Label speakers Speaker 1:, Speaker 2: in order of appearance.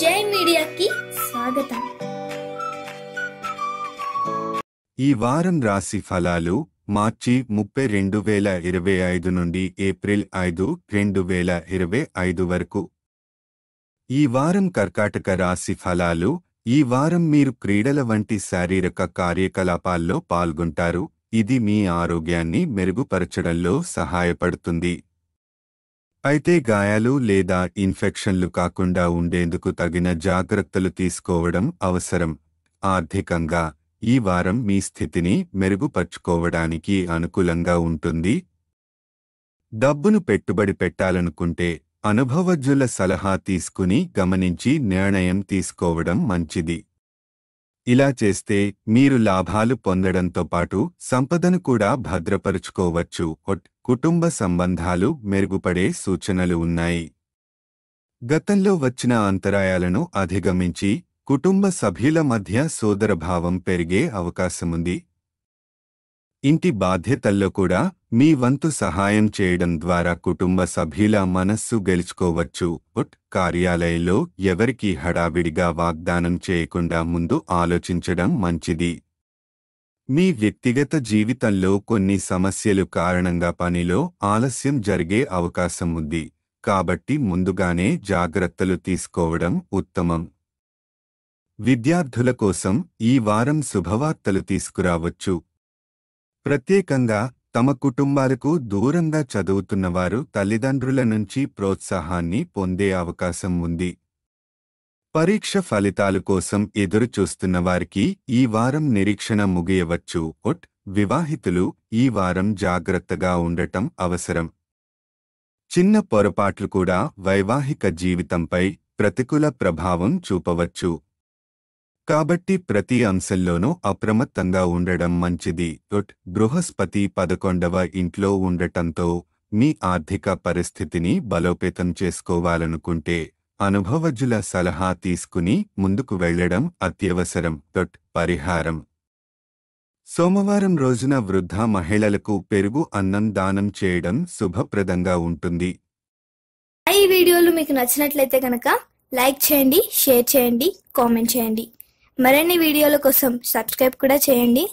Speaker 1: జై మీడియాకి స్వాగతం.
Speaker 2: ఈ వారం రాశి ఫలాలు మార్చి 30, 2025 నుండి ఏప్రిల్ 5, 2025 వరకు. ఈ వారం కర్కాటక రాశి ఫలాలు. ఈ వారం మీరు క్రీడల వంటి శారీరక కార్యకలాపాల్లో పాల్గొంటారు. ఇది మీ ఆరోగ్యాన్ని మెరుగుపరచడంలో సహాయపడుతుంది. అయితే గాయాలు లేదా ఇన్ఫెక్షన్లు కాకుండా ఉండేందుకు తగిన జాగ్రత్తలు తీసుకోవడం అవసరం. ఆర్థికంగా ఈ వారం మీ స్థితిని మెరుగుపర్చుకోవడానికి అనుకూలంగా ఉంటుంది. డబ్బును పెట్టుబడి పెట్టాలనుకుంటే అనుభవజ్ఞుల సలహా తీసుకుని గమనించి నిర్ణయం తీసుకోవడం మంచిది. ఇలా చేస్తే మీరు లాభాలు పొందడంతో పాటు సంపదను కూడా భద్రపరుచుకోవచ్చు. కుటుంబ సంబంధాలు మెరుగుపడే సూచనలు ఉన్నాయి. గతంలో వచ్చిన అంతరాయాలను అధిగమించి కుటుంబ సభ్యుల మధ్య సోదరభావం పెరిగే అవకాశముంది. ఇంటి బాధ్యతల్లో కూడా మీ వంతు సహాయం చేయడం ద్వారా కుటుంబ సభ్యుల మనస్సు గెలుచుకోవచ్చు. కార్యాలయంలో ఎవరికీ హడావిడిగా వాగ్దానం చేయకుండా ముందు ఆలోచించడం మంచిది. మీ వ్యక్తిగత జీవితంలో కొన్ని సమస్యలు కారణంగా పనిలో ఆలస్యం జరిగే అవకాశం ఉంది. కాబట్టి ముందుగానే జాగ్రత్తలు తీసుకోవడం ఉత్తమం. విద్యార్థుల కోసం ఈ వారం శుభవార్తలు తీసుకురావచ్చు. ప్రత్యేకంగా తమ కుటుంబాలకు దూరంగా చదువుతున్నవారు తల్లిదండ్రుల నుంచి ప్రోత్సాహాన్ని పొందే అవకాశం ఉంది. పరీక్ష ఫలితాలు కోసం ఎదురుచూస్తున్నవారికి ఈ వారం నిరీక్షణ ముగియవచ్చు. వివాహితులు ఈ వారం జాగ్రత్తగా ఉండటం అవసరం. చిన్న పొరపాట్లు కూడా వైవాహిక జీవితంపై ప్రతికూల ప్రభావం చూపవచ్చు. కాబట్టి ప్రతి అంశంలోనూ అప్రమత్తంగా ఉండడం మంచిది. బృహస్పతి 11వ ఇంట్లో ఉండటంతో మీ ఆర్థిక పరిస్థితిని బలోపేతం చేసుకోవాలనుకుంటే అనుభవజ్ఞుల సలహా తీసుకుని ముందుకు వెళ్లడం అత్యవసరం. పరిహారం: సోమవారం రోజున వృద్ధ మహిళలకు పెరుగు అన్నం దానం చేయడం శుభప్రదంగా ఉంటుంది.
Speaker 1: ఈ వీడియోలు మీకు నచ్చినట్లయితే కనుక లైక్ చేయండి, షేర్ చేయండి, కామెంట్ చేయండి. మరిన్ని వీడియోల కోసం సబ్స్క్రైబ్ కూడా చేయండి.